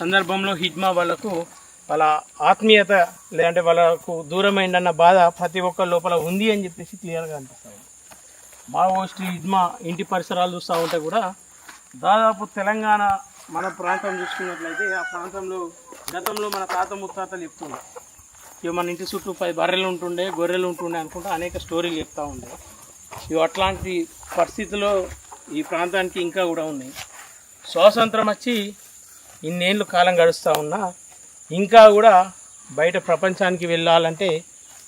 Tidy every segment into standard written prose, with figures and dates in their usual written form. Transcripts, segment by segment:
సందర్భంలో హిడ్మా వాళ్ళకు వాళ్ళ ఆత్మీయత లేదంటే వాళ్ళకు దూరమైందన్న బాధ ప్రతి ఒక్కరి లోపల ఉంది అని చెప్పేసి క్లియర్గా అనిపిస్తుంది. మావోయిస్టు హిడ్మా ఇంటి పరిసరాలు చూస్తూ ఉంటే కూడా దాదాపు తెలంగాణ మన ప్రాంతం చూసుకున్నట్లయితే ఆ ప్రాంతంలో గతంలో మన తాత ముత్తాతలు చెప్తుండే ఇక మన ఇంటి చుట్టూ 10 బర్రెలు ఉంటుండే, గొర్రెలు ఉంటుండే అనుకుంటా అనేక స్టోరీలు చెప్తూ ఉండే. ఇవి అట్లాంటి పరిస్థితుల్లో ఈ ప్రాంతానికి ఇంకా కూడా ఉన్నాయి. స్వాతంత్రం వచ్చి ఇన్నేళ్ళు కాలం గడుస్తూ ఉన్నా ఇంకా కూడా బయట ప్రపంచానికి వెళ్ళాలంటే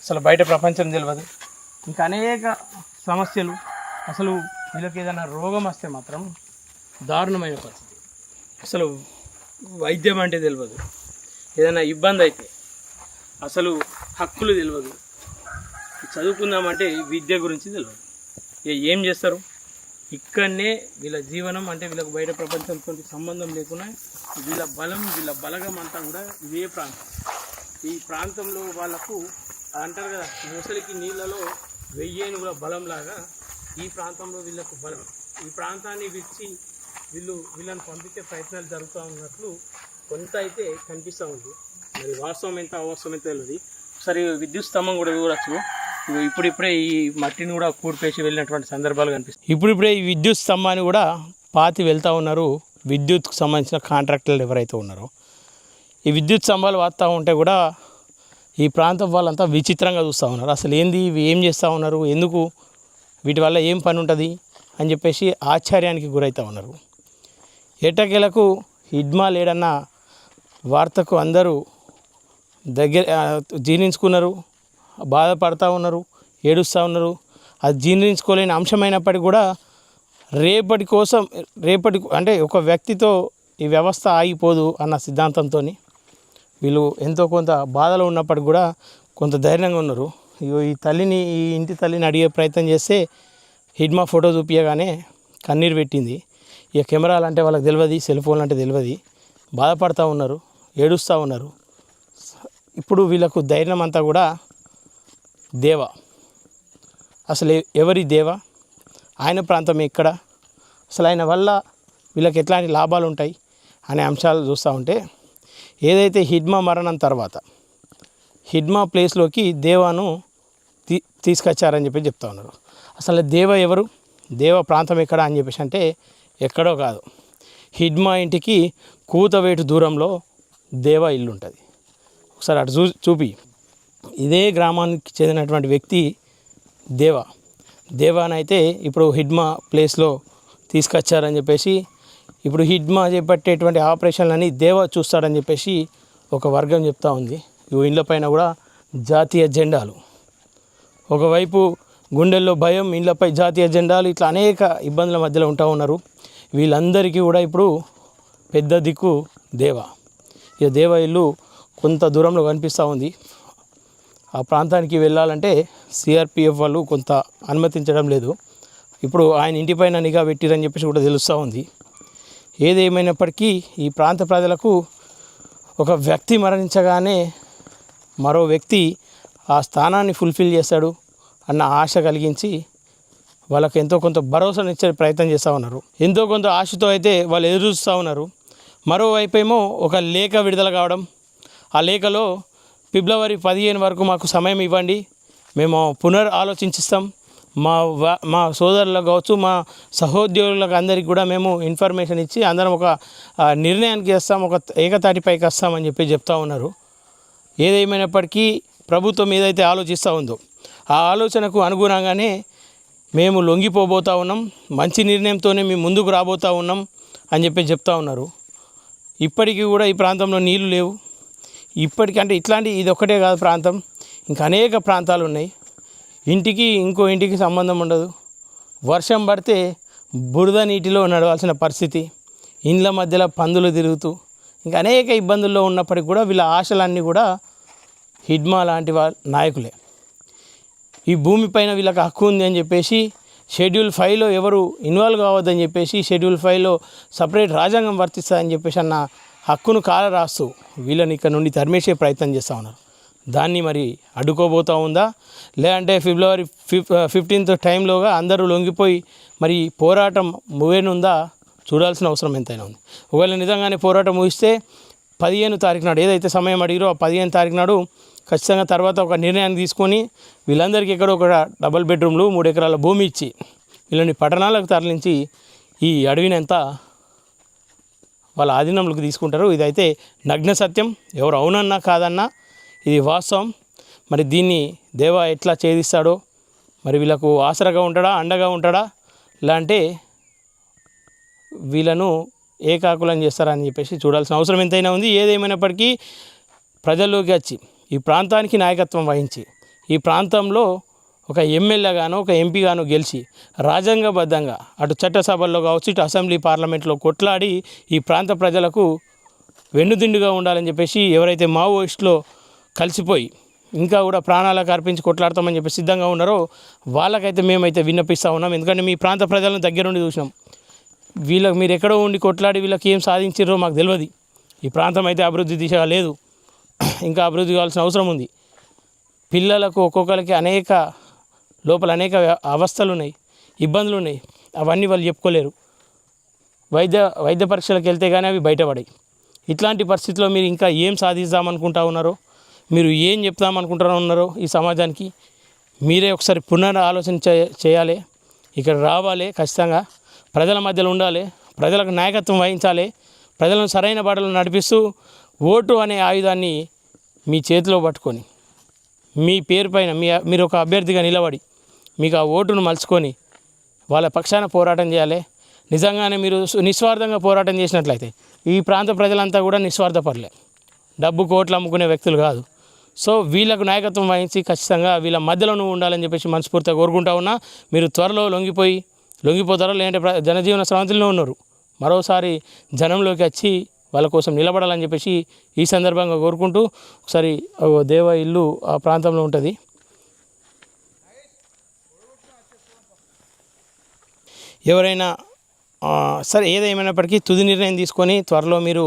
అసలు బయట ప్రపంచం తెలియదు. ఇంకా అనేక సమస్యలు, అసలు వీళ్ళకి ఏదైనా రోగం వస్తే మాత్రం దారుణమైన పరిస్థితి. అసలు వైద్యం అంటే తెలియదు, ఏదైనా ఇబ్బంది అయితే అసలు హక్కులు తెలియదు, చదువుకుందామంటే విద్య గురించి తెలియదు. ఏం చేస్తారు? ఇక్కడనే వీళ్ళ జీవనం అంటే వీళ్ళకు బయట ప్రపంచంతో సంబంధం లేకుండా వీళ్ళ బలం, వీళ్ళ బలగం అంతా కూడా ఇదే ప్రాంతం. ఈ ప్రాంతంలో వాళ్ళకు అంటారు కదా, ముసలికి నీళ్ళలో 1000 ఏనుగుల బలంలాగా ఈ ప్రాంతంలో వీళ్ళకు బలం. ఈ ప్రాంతాన్ని విడిచి వీళ్ళని పంపించే ప్రయత్నాలు జరుగుతూ ఉన్నట్లు కొంత అయితే కనిపిస్తూ ఉంది. మరి వాస్తవం ఎంత అవాస్తవం ఎంత తెలియదు. ఒకసారి విద్యుత్ స్తంభం కూడా చూడవచ్చు. ఇప్పుడిప్పుడే ఈ మట్టిని కూడా కూడిపేసి వెళ్ళినటువంటి సందర్భాలు కనిపిస్తాయి. ఇప్పుడిప్పుడే ఈ విద్యుత్ స్తంభాన్ని కూడా పాతి వెళ్తూ ఉన్నారు విద్యుత్కు సంబంధించిన కాంట్రాక్టర్లు ఎవరైతే ఉన్నారో. ఈ విద్యుత్ స్తంభాలు వాడుతూ ఉంటే కూడా ఈ ప్రాంతం వాళ్ళంతా విచిత్రంగా చూస్తూ ఉన్నారు. అసలు ఏంది, ఇవి ఏం చేస్తూ ఉన్నారు, ఎందుకు, వీటి వల్ల ఏం పని ఉంటుంది అని చెప్పేసి ఆశ్చర్యానికి గురవుతూ ఉన్నారు. ఎట్టకేలకు హిడ్మా లేడన్న వార్తకు అందరూ జీర్ణించుకున్నారు, బాధపడుతూ ఉన్నారు, ఏడుస్తూ ఉన్నారు. అది జీర్ణించుకోలేని అంశమైనప్పటికీ కూడా రేపటి అంటే ఒక వ్యక్తితో ఈ వ్యవస్థ ఆగిపోదు అన్న సిద్ధాంతంతో వీళ్ళు ఎంతో కొంత బాధలో ఉన్నప్పటికి కూడా కొంత ధైర్యంగా ఉన్నారు. ఈ ఇంటి తల్లిని అడిగే ప్రయత్నం చేస్తే హిడ్మా ఫోటో చూపించగానే కన్నీరు పెట్టింది. ఇక కెమెరాలు అంటే వాళ్ళకి తెలియదు, సెల్ ఫోన్లు అంటే తెలియదు, బాధపడుతూ ఉన్నారు, ఏడుస్తూ ఉన్నారు. ఇప్పుడు వీళ్ళకు ధైర్యం అంతా కూడా దేవ. అసలు ఎవరి దేవ, ఆయన ప్రాంతం ఎక్కడ, అసలు ఆయన వల్ల వీళ్ళకి ఎట్లాంటి లాభాలు ఉంటాయి అనే అంశాలు చూస్తూ ఉంటే ఏదైతే హిడ్మా మరణం తర్వాత హిడ్మా ప్లేస్లోకి దేవాను తీసుకొచ్చారని చెప్పి చెప్తా ఉన్నారు. అసలు దేవ ఎవరు, దేవ ప్రాంతం ఎక్కడ అని చెప్పేసి అంటే ఎక్కడో కాదు, హిడ్మా ఇంటికి కూతవేటు దూరంలో దేవ ఇల్లు ఉంటుంది. ఒకసారి అటు చూపి ఇదే గ్రామానికి చెందినటువంటి వ్యక్తి దేవానైతే ఇప్పుడు హిడ్మా ప్లేస్లో తీసుకొచ్చారని చెప్పేసి, ఇప్పుడు హిడ్మా చేపట్టేటువంటి ఆపరేషన్లని దేవ చూస్తాడని చెప్పేసి ఒక వర్గం చెప్తా ఉంది. ఈ ఇళ్ళ పైన కూడా జాతీయ జెండాలు, ఒకవైపు గుండెల్లో భయం, ఇళ్ళపై జాతీయ జెండాలు, ఇట్లా అనేక ఇబ్బందుల మధ్యలో ఉంటా ఉన్నారు. వీళ్ళందరికీ కూడా ఇప్పుడు పెద్ద దిక్కు దేవ. ఇక దేవ ఇల్లు కొంత దూరంలో కనిపిస్తూ ఉంది. ఆ ప్రాంతానికి వెళ్ళాలంటే సిఆర్పిఎఫ్ వాళ్ళు కొంత అనుమతించడం లేదు. ఇప్పుడు ఆయన ఇంటిపైన నిఘా పెట్టిరని చెప్పేసి కూడా తెలుస్తూ ఉంది. ఏదేమైనప్పటికీ ఈ ప్రాంత ప్రజలకు ఒక వ్యక్తి మరణించగానే మరో వ్యక్తి ఆ స్థానాన్ని ఫుల్ఫిల్ చేస్తాడు అన్న ఆశ కలిగించి వాళ్ళకి ఎంతో కొంత భరోసానిచ్చే ప్రయత్నం చేస్తూ ఉన్నారు. ఎంతో కొంత ఆశతో అయితే వాళ్ళు ఎదురు చూస్తూ ఉన్నారు. మరోవైపు ఏమో ఒక లేఖ విడుదల కావడం, ఆ లేఖలో ఫిబ్రవరి 15 వరకు మాకు సమయం ఇవ్వండి, మేము ఆలోచించిస్తాం, మా సోదరులకు కావచ్చు, మా సహోద్యోగులకు అందరికీ కూడా మేము ఇన్ఫర్మేషన్ ఇచ్చి అందరం ఒక నిర్ణయానికి వస్తాం, ఒక ఏకతాటిపైకి వస్తామని చెప్పి చెప్తా ఉన్నారు. ఏదేమైనప్పటికీ ప్రభుత్వం ఏదైతే ఆలోచిస్తూ ఉందో ఆ ఆలోచనకు అనుగుణంగానే మేము లొంగిపోబోతూ ఉన్నాం, మంచి నిర్ణయంతోనే మేము ముందుకు రాబోతూ ఉన్నాం అని చెప్పి చెప్తా ఉన్నారు. ఇప్పటికీ కూడా ఈ ప్రాంతంలో నీళ్లు లేవు. ఇప్పటికంటే ఇది ఒక్కటే కాదు ప్రాంతం, ఇంకా అనేక ప్రాంతాలు ఉన్నాయి. ఇంకో ఇంటికి సంబంధం ఉండదు. వర్షం పడితే బురద నీటిలో నడవాల్సిన పరిస్థితి, ఇండ్ల మధ్యలో పందులు తిరుగుతూ ఇంకా అనేక ఇబ్బందుల్లో ఉన్నప్పటికీ కూడా వీళ్ళ ఆశలన్నీ కూడా హిడ్మా లాంటి నాయకులే. ఈ భూమిపైన వీళ్ళకి హక్కు ఉంది అని చెప్పేసి షెడ్యూల్ 5లో ఎవరు ఇన్వాల్వ్ కావద్దని చెప్పేసి, షెడ్యూల్ 5లో సపరేట్ రాజ్యాంగం వర్తిస్తుందని చెప్పేసి అన్న హక్కును కాల రాస్తూ వీళ్ళని ఇక్కడ నుండి తరిమేసే ప్రయత్నం చేస్తూ ఉన్నారు. దాన్ని మరి అడ్డుకోబోతూ ఉందా, లేదంటే ఫిబ్రవరి 15th టైంలోగా అందరూ లొంగిపోయి మరి పోరాటం ముగినుందా చూడాల్సిన అవసరం ఎంతైనా ఉంది. ఒకవేళ నిజంగానే పోరాటం ముగిస్తే 15 తారీఖు నాడు ఏదైతే సమయం అడిగిరో ఆ 15 తారీఖు నాడు ఖచ్చితంగా తర్వాత ఒక నిర్ణయాన్ని తీసుకొని వీళ్ళందరికీ ఎక్కడో ఒక డబుల్ బెడ్రూమ్లు 3 ఎకరాల భూమి ఇచ్చి వీళ్ళని పట్టణాలకు తరలించి ఈ అడవిని అంతా వాళ్ళ ఆధీనంలోకి తీసుకుంటారు. ఇదైతే నగ్న సత్యం. ఎవరు అవునన్నా కాదన్నా ఇది వాస్తవం. మరి దీన్ని దేవ ఎట్లా ఛేదిస్తాడో, మరి వీళ్ళకు ఆసరగా ఉంటాడా, అండగా ఉంటాడా, ఇలాంటి వీళ్ళను ఏకాకులం చేస్తారని చెప్పేసి చూడాల్సిన అవసరం ఎంతైనా ఉంది. ఏదేమైనప్పటికీ ప్రజల్లోకి వచ్చి ఈ ప్రాంతానికి నాయకత్వం వహించి ఈ ప్రాంతంలో ఒక ఎమ్మెల్యేగానో ఒక ఎంపీగానో గెలిచి రాజ్యాంగబద్ధంగా అటు చట్టసభల్లో కావచ్చు ఇటు అసెంబ్లీ పార్లమెంట్లో కొట్లాడి ఈ ప్రాంత ప్రజలకు వెన్నుదిండుగా ఉండాలని చెప్పేసి ఎవరైతే మావోయిస్టులో కలిసిపోయి ఇంకా కూడా ప్రాణాలకు అర్పించి కొట్లాడతామని చెప్పి సిద్ధంగా ఉన్నారో వాళ్ళకైతే మేమైతే విన్నపిస్తూ ఉన్నాం. ఎందుకంటే మీ ప్రాంత ప్రజలను దగ్గరుండి చూసినాం. వీళ్ళకి మీరు ఎక్కడో ఉండి కొట్లాడి వీళ్ళకి ఏం సాధించారో మాకు తెలియదు. ఈ ప్రాంతం అయితే అభివృద్ధి దిశగా లేదు, ఇంకా అభివృద్ధి కావాల్సిన అవసరం ఉంది. పిల్లలకు ఒక్కొక్కరికి లోపల అనేక అవస్థలు ఉన్నాయి, ఇబ్బందులు ఉన్నాయి. అవన్నీ వాళ్ళు చెప్పుకోలేరు. వైద్య పరీక్షలకు వెళ్తే కానీ అవి బయటపడాయి. ఇట్లాంటి పరిస్థితుల్లో మీరు ఇంకా ఏం సాధిస్తామనుకుంటా ఉన్నారో, మీరు ఏం చెప్తామనుకుంటా ఉన్నారో ఈ సమాజానికి మీరే ఒకసారి పునరాలోచన చేయాలి. ఇక్కడ రావాలి, ఖచ్చితంగా ప్రజల మధ్యలో ఉండాలి, ప్రజలకు నాయకత్వం వహించాలి, ప్రజలను సరైన బాటలో నడిపిస్తూ ఓటు అనే ఆయుధాన్ని మీ చేతిలో పట్టుకొని మీ పేరు పైన మీరు ఒక అభ్యర్థిగా నిలబడి మీకు ఆ ఓటును మలుచుకొని వాళ్ళ పక్షాన పోరాటం చేయాలి. నిజంగానే మీరు నిస్వార్థంగా పోరాటం చేసినట్లయితే ఈ ప్రాంత ప్రజలంతా కూడా నిస్వార్థపడలే, డబ్బు కోట్లు అమ్ముకునే వ్యక్తులు కాదు. సో వీళ్ళకు నాయకత్వం వహించి ఖచ్చితంగా వీళ్ళ మధ్యలో నువ్వు ఉండాలని చెప్పేసి మనస్ఫూర్తిగా కోరుకుంటా ఉన్నా. మీరు త్వరలో లొంగిపోతారో లేదంటే జనజీవన స్రవంతిలో ఉన్నారు, మరోసారి జనంలోకి వచ్చి వాళ్ళ కోసం నిలబడాలని చెప్పేసి ఈ సందర్భంగా కోరుకుంటూ ఒకసారి దేవ ఇల్లు ఆ ప్రాంతంలో ఉంటుంది. ఎవరైనా సరే ఏదేమైనప్పటికీ తుది నిర్ణయం తీసుకొని త్వరలో మీరు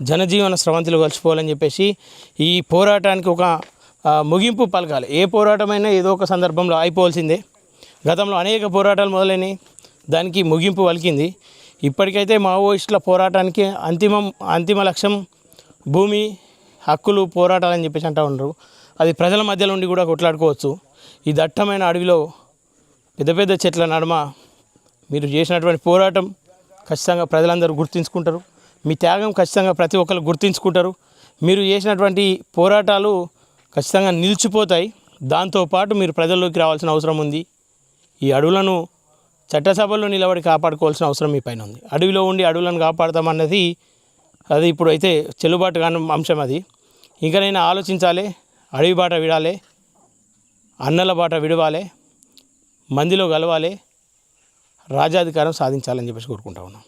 జనజీవన స్రవంతిలో కలిసిపోవాలని చెప్పేసి ఈ పోరాటానికి ఒక ముగింపు పలకాలి. ఏ పోరాటమైనా ఏదో ఒక సందర్భంలో అయిపోవాల్సిందే. గతంలో అనేక పోరాటాలు మొదలైనవి, దానికి ముగింపు పలికింది. ఇప్పటికైతే మావోయిస్టుల పోరాటానికి అంతిమ లక్ష్యం భూమి హక్కులు పోరాటాలని చెప్పేసి అంటూ ఉన్నారు. అది ప్రజల మధ్యలో ఉండి కూడా కొట్లాడుకోవచ్చు. ఈ దట్టమైన అడవిలో పెద్ద పెద్ద చెట్ల నడుమ మీరు చేసినటువంటి పోరాటం ఖచ్చితంగా ప్రజలందరూ గుర్తించుకుంటారు. మీ త్యాగం ఖచ్చితంగా ప్రతి ఒక్కరు గుర్తించుకుంటారు. మీరు చేసినటువంటి పోరాటాలు ఖచ్చితంగా నిలిచిపోతాయి. దాంతోపాటు మీరు ప్రజల్లోకి రావాల్సిన అవసరం ఉంది. ఈ అడవులను చట్టసభల్లో నిలబడి కాపాడుకోవాల్సిన అవసరం మీ పైన ఉంది. అడవిలో ఉండి అడవులను కాపాడతామన్నది అది ఇప్పుడు అయితే చెల్లుబాటు కాని అంశం. అది ఇంకనైనా ఆలోచించాలి. అడవి బాట విడాలి, అన్నల బాట విడవాలి, మందిలో కలవాలి, రాజ్యాధికారం సాధించాలని చెప్పేసి కోరుకుంటా ఉన్నాం.